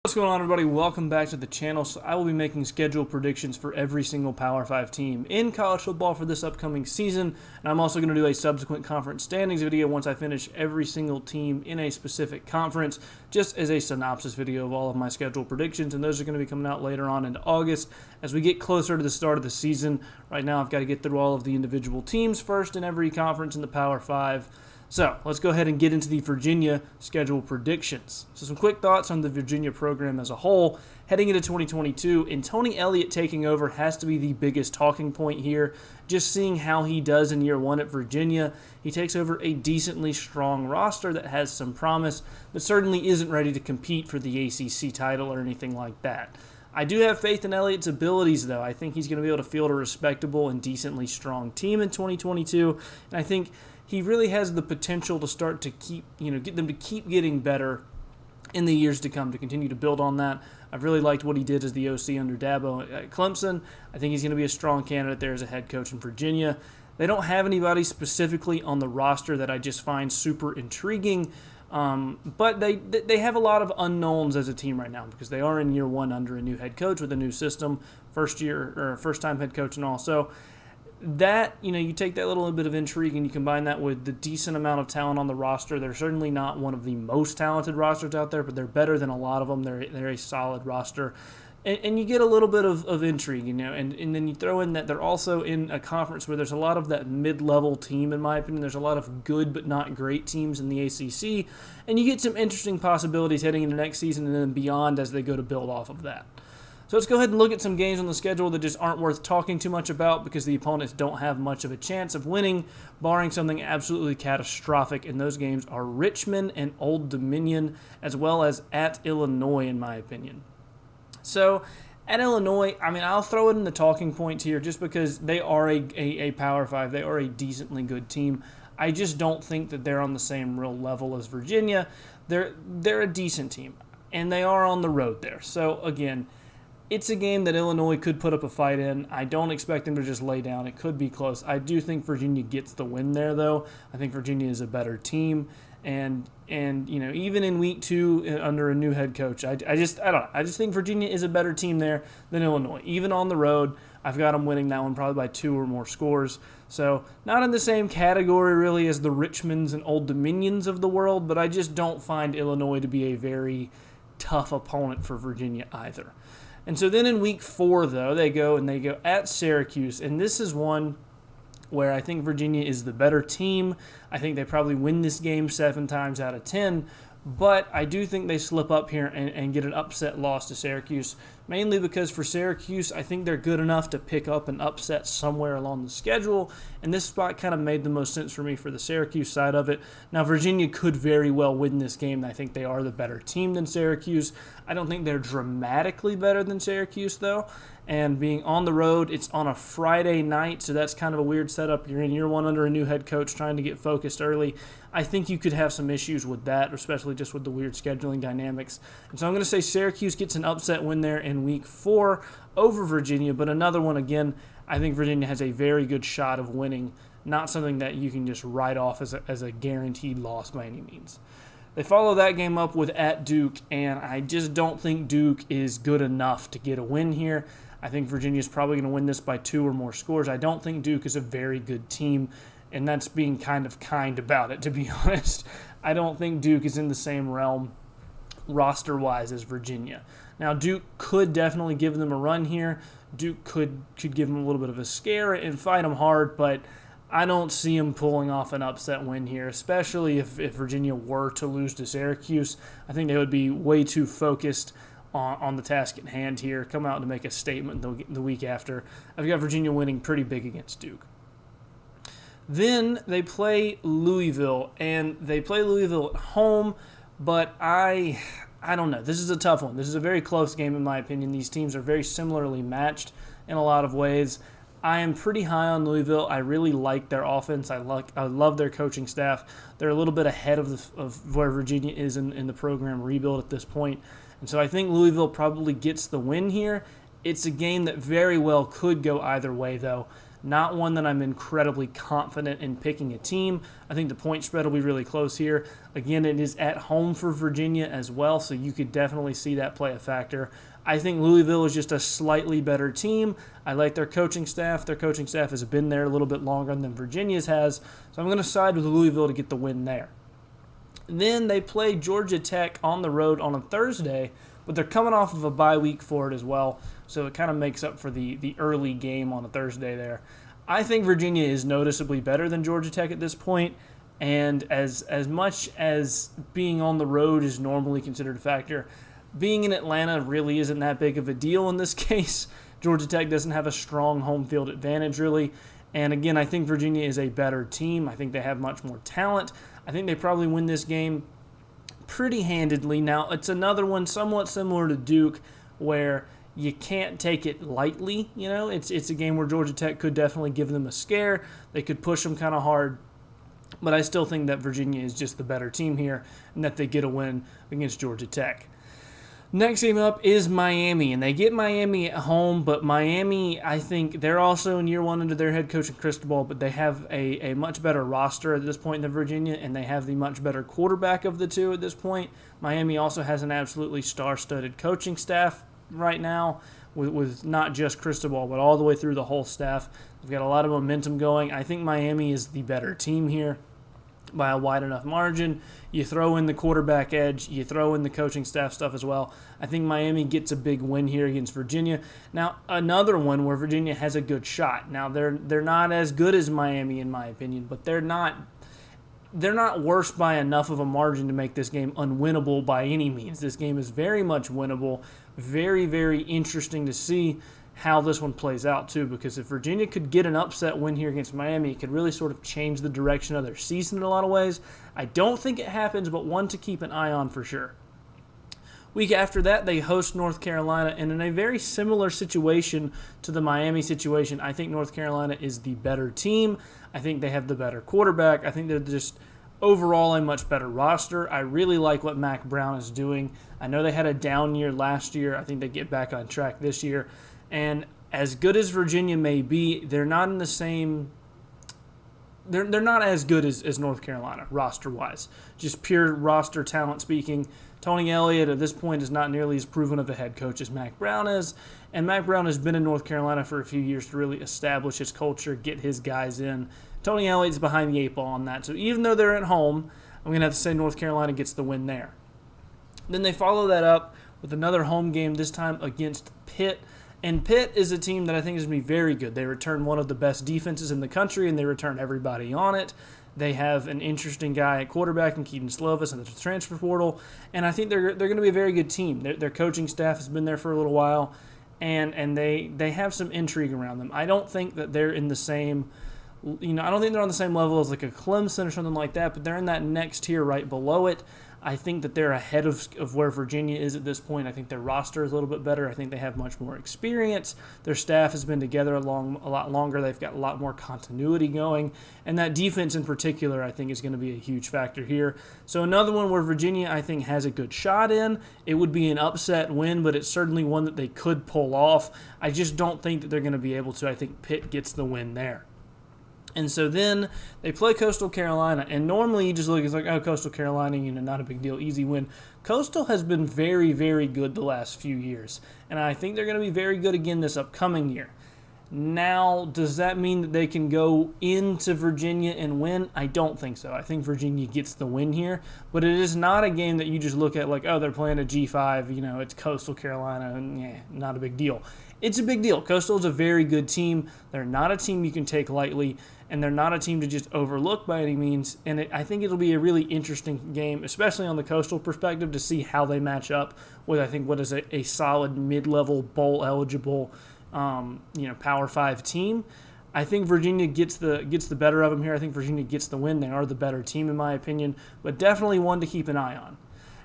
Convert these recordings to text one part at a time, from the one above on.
What's going on, everybody? Welcome back to the channel. So I will be making schedule predictions for every single Power 5 team in college football for this upcoming season, and I'm also going to do a subsequent conference standings video once I finish every single team in a specific conference, just as a synopsis video of all of my schedule predictions, and those are going to be coming out later on into August as we get closer to the start of the season. Right now, I've got to get through all of the individual teams first in every conference in the Power 5. So let's go ahead and get into the Virginia schedule predictions. So some quick thoughts on the Virginia program as a whole. Heading into 2022, and Tony Elliott taking over has to be the biggest talking point here. Just seeing how he does in year one at Virginia, he takes over a decently strong roster that has some promise, but certainly isn't ready to compete for the ACC title or anything like that. I do have faith in Elliott's abilities, though. I think he's going to be able to field a respectable and decently strong team in 2022, and I think he really has the potential to start to get them to keep getting better in the years to come, to continue to build on that. I've really liked what he did as the OC under Dabo at Clemson. I think he's going to be a strong candidate there as a head coach in Virginia. They don't have anybody specifically on the roster that I just find super intriguing, but they have a lot of unknowns as a team right now because they are in year one under a new head coach with a new system, first time head coach and all. So that, you take that little bit of intrigue and you combine that with the decent amount of talent on the roster. They're certainly not one of the most talented rosters out there, but they're better than a lot of them. They're a solid roster. And you get a little bit of intrigue, and then you throw in that they're also in a conference where there's a lot of that mid-level team, in my opinion. There's a lot of good but not great teams in the ACC, and you get some interesting possibilities heading into next season and then beyond as they go to build off of that. So let's go ahead and look at some games on the schedule that just aren't worth talking too much about because the opponents don't have much of a chance of winning, barring something absolutely catastrophic, and those games are Richmond and Old Dominion, as well as at Illinois, in my opinion. So at Illinois, I'll throw it in the talking points here just because they are a Power 5. They are a decently good team. I just don't think that they're on the same real level as Virginia. They're a decent team, and they are on the road there. So again, it's a game that Illinois could put up a fight in. I don't expect them to just lay down. It could be close. I do think Virginia gets the win there, though. I think Virginia is a better team, and even in week 2 under a new head coach, I don't know. I just think Virginia is a better team there than Illinois. Even on the road, I've got them winning that one probably by 2 or more scores. So not in the same category really as the Richmonds and Old Dominions of the world, but I just don't find Illinois to be a very tough opponent for Virginia either. And so then in week 4, though, they go at Syracuse, and this is one where I think Virginia is the better team. I think they probably win this game 7 times out of 10, but I do think they slip up here and get an upset loss to Syracuse, mainly because for Syracuse, I think they're good enough to pick up an upset somewhere along the schedule, and this spot kind of made the most sense for me for the Syracuse side of it. Now, Virginia could very well win this game. I think they are the better team than Syracuse. I don't think they're dramatically better than Syracuse, though. And being on the road, it's on a Friday night, so that's kind of a weird setup. You're in year one under a new head coach trying to get focused early. I think you could have some issues with that, especially just with the weird scheduling dynamics. And so I'm going to say Syracuse gets an upset win there in week 4 over Virginia, but another one, again, I think Virginia has a very good shot of winning, not something that you can just write off as a guaranteed loss by any means. They follow that game up with at Duke, and I just don't think Duke is good enough to get a win here. I think Virginia is probably going to win this by 2 or more scores. I don't think Duke is a very good team, and that's being kind about it, to be honest. I don't think Duke is in the same realm roster-wise as Virginia. Now, Duke could definitely give them a run here. Duke could give them a little bit of a scare and fight them hard, but I don't see them pulling off an upset win here, especially if Virginia were to lose to Syracuse. I think they would be way too focused on the task at hand here, come out to make a statement the week after. I've got Virginia winning pretty big against Duke. Then they play Louisville, and they play Louisville at home, but I don't know. This is a tough one. This is a very close game in my opinion. These teams are very similarly matched in a lot of ways. I am pretty high on Louisville. I really like their offense. I love their coaching staff. They're a little bit ahead of where Virginia is in the program rebuild at this point. And so I think Louisville probably gets the win here. It's a game that very well could go either way, though. not one that I'm incredibly confident in picking a team. I think the point spread will be really close here. Again, it is at home for Virginia as well, so you could definitely see that play a factor. I think Louisville is just a slightly better team. I like their coaching staff. Their coaching staff has been there a little bit longer than Virginia's has, so I'm going to side with Louisville to get the win there. Then they play Georgia Tech on the road on a Thursday, but they're coming off of a bye week for it as well, so it kind of makes up for the early game on a Thursday there. I think Virginia is noticeably better than Georgia Tech at this point, and as much as being on the road is normally considered a factor, being in Atlanta really isn't that big of a deal in this case. Georgia Tech doesn't have a strong home field advantage, really. And again, I think Virginia is a better team. I think they have much more talent. I think they probably win this game pretty handedly. Now, it's another one somewhat similar to Duke where you can't take it lightly. You know, it's a game where Georgia Tech could definitely give them a scare. They could push them kind of hard. But I still think that Virginia is just the better team here and that they get a win against Georgia Tech. Next game up is Miami, and they get Miami at home, but Miami, I think they're also in year one under their head coach, Cristobal, but they have a much better roster at this point than Virginia, and they have the much better quarterback of the two at this point. Miami also has an absolutely star-studded coaching staff right now with not just Cristobal, but all the way through the whole staff. They've got a lot of momentum going. I think Miami is the better team here by a wide enough margin. You throw in the quarterback edge, you throw in the coaching staff stuff as well. I think Miami gets a big win here against Virginia. Now, another one where Virginia has a good shot. Now, they're not as good as Miami in my opinion, but they're not worse by enough of a margin to make this game unwinnable by any means. This game is very much winnable. Very, very interesting to see how this one plays out too, because if Virginia could get an upset win here against Miami, it could really sort of change the direction of their season in a lot of ways. I don't think it happens, but one to keep an eye on for sure. Week after that, they host North Carolina, and in a very similar situation to the Miami situation, I think North Carolina is the better team. I think they have the better quarterback. I think they're just overall a much better roster. I really like what Mac Brown is doing. I know they had a down year last year. I think they get back on track this year. And as good as Virginia may be, they're not in the same. They're not as good as North Carolina roster-wise. Just pure roster talent speaking. Tony Elliott at this point is not nearly as proven of a head coach as Mac Brown is, and Mac Brown has been in North Carolina for a few years to really establish his culture, get his guys in. Tony Elliott's behind the eight ball on that. So even though they're at home, I'm going to have to say North Carolina gets the win there. Then they follow that up with another home game, this time against Pitt. And Pitt is a team that I think is going to be very good. They return one of the best defenses in the country, and they return everybody on it. They have an interesting guy at quarterback in Keaton Slovis in the transfer portal, and I think they're going to be a very good team. Their coaching staff has been there for a little while, and they have some intrigue around them. I don't think that they're in the same, I don't think they're on the same level as like a Clemson or something like that, but they're in that next tier right below it. I think that they're ahead of where Virginia is at this point. I think their roster is a little bit better. I think they have much more experience. Their staff has been together a lot longer. They've got a lot more continuity going. And that defense in particular, I think, is going to be a huge factor here. So another one where Virginia, I think, has a good shot in. It would be an upset win, but it's certainly one that they could pull off. I just don't think that they're going to be able to. I think Pitt gets the win there. And so then they play Coastal Carolina, and normally you just look, it's like, oh, Coastal Carolina, not a big deal, easy win. Coastal has been very, very good the last few years, and I think they're going to be very good again this upcoming year. Now, does that mean that they can go into Virginia and win? I don't think so. I think Virginia gets the win here, but it is not a game that you just look at like, oh, they're playing a G5, it's Coastal Carolina, and not a big deal. It's a big deal. Coastal is a very good team. They're not a team you can take lightly, and they're not a team to just overlook by any means. And I think it'll be a really interesting game, especially on the Coastal perspective, to see how they match up with, I think, what is a solid mid-level bowl-eligible, Power 5 team. I think Virginia gets the better of them here. I think Virginia gets the win. They are the better team, in my opinion, but definitely one to keep an eye on.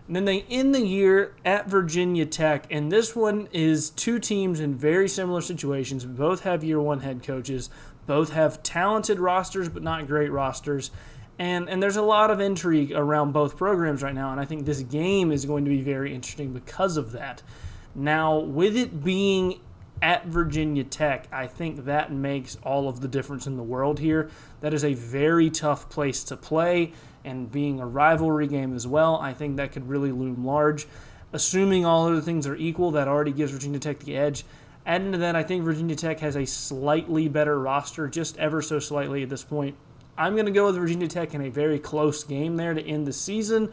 And then they end the year at Virginia Tech, and this one is two teams in very similar situations. Both have year one head coaches. Both have talented rosters, but not great rosters. And there's a lot of intrigue around both programs right now, and I think this game is going to be very interesting because of that. Now, with it being at Virginia Tech. I think that makes all of the difference in the world here. That is a very tough place to play, and being a rivalry game as well, I think that could really loom large. Assuming all other things are equal, that already gives Virginia Tech the edge. Add into that, I think Virginia Tech has a slightly better roster, just ever so slightly at this point. I'm going to go with Virginia Tech in a very close game there to end the season.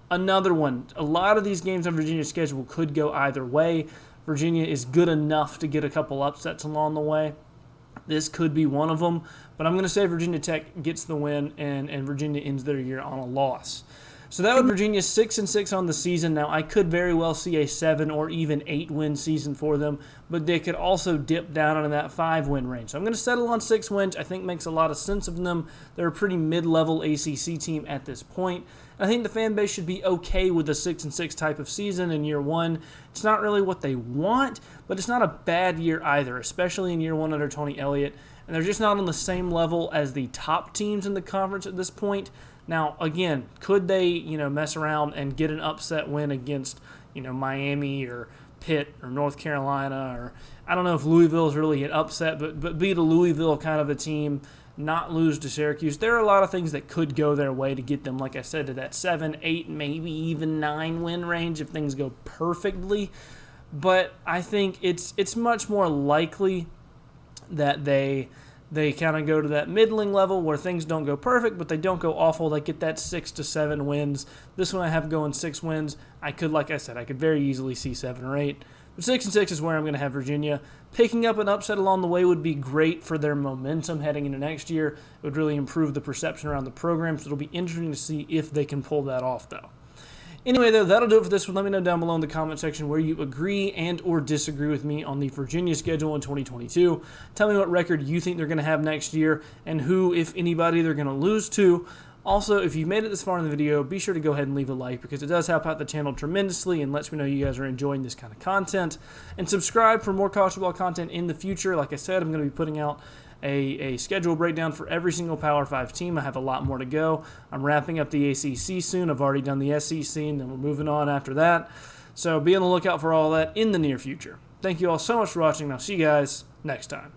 Another one, a lot of these games on Virginia's schedule could go either way. Virginia is good enough to get a couple upsets along the way. This could be one of them, but I'm going to say Virginia Tech gets the win and Virginia ends their year on a loss. So that would Virginia 6-6 on the season. Now, I could very well see a 7 or even 8-win season for them, but they could also dip down into that 5-win range. So I'm going to settle on 6 wins. I think makes a lot of sense of them. They're a pretty mid-level ACC team at this point. I think the fan base should be okay with a 6-6 type of season in year one. It's not really what they want, but it's not a bad year either, especially in year one under Tony Elliott. And they're just not on the same level as the top teams in the conference at this point. Now, again, could they, mess around and get an upset win against, Miami or Pitt or North Carolina, or I don't know if Louisville is really an upset, but beat a Louisville kind of a team, not lose to Syracuse. There are a lot of things that could go their way to get them, like I said, to that 7, 8, maybe even 9 win range if things go perfectly. But I think it's much more likely that they kind of go to that middling level where things don't go perfect, but they don't go awful. They get that 6 to 7 wins. This one I have going 6 wins. I could very easily see 7 or 8. But 6-6 is where I'm going to have Virginia. Picking up an upset along the way would be great for their momentum heading into next year. It would really improve the perception around the program, so it'll be interesting to see if they can pull that off, though. Anyway, though, that'll do it for this one. Let me know down below in the comment section where you agree and or disagree with me on the Virginia schedule in 2022. Tell me what record you think they're going to have next year and who, if anybody, they're going to lose to. Also, if you've made it this far in the video, be sure to go ahead and leave a like because it does help out the channel tremendously and lets me know you guys are enjoying this kind of content. And subscribe for more college football content in the future. Like I said, I'm going to be putting out a schedule breakdown for every single Power 5 team. I have a lot more to go. I'm wrapping up the ACC soon. I've already done the SEC, and then we're moving on after that. So be on the lookout for all that in the near future. Thank you all so much for watching, and I'll see you guys next time.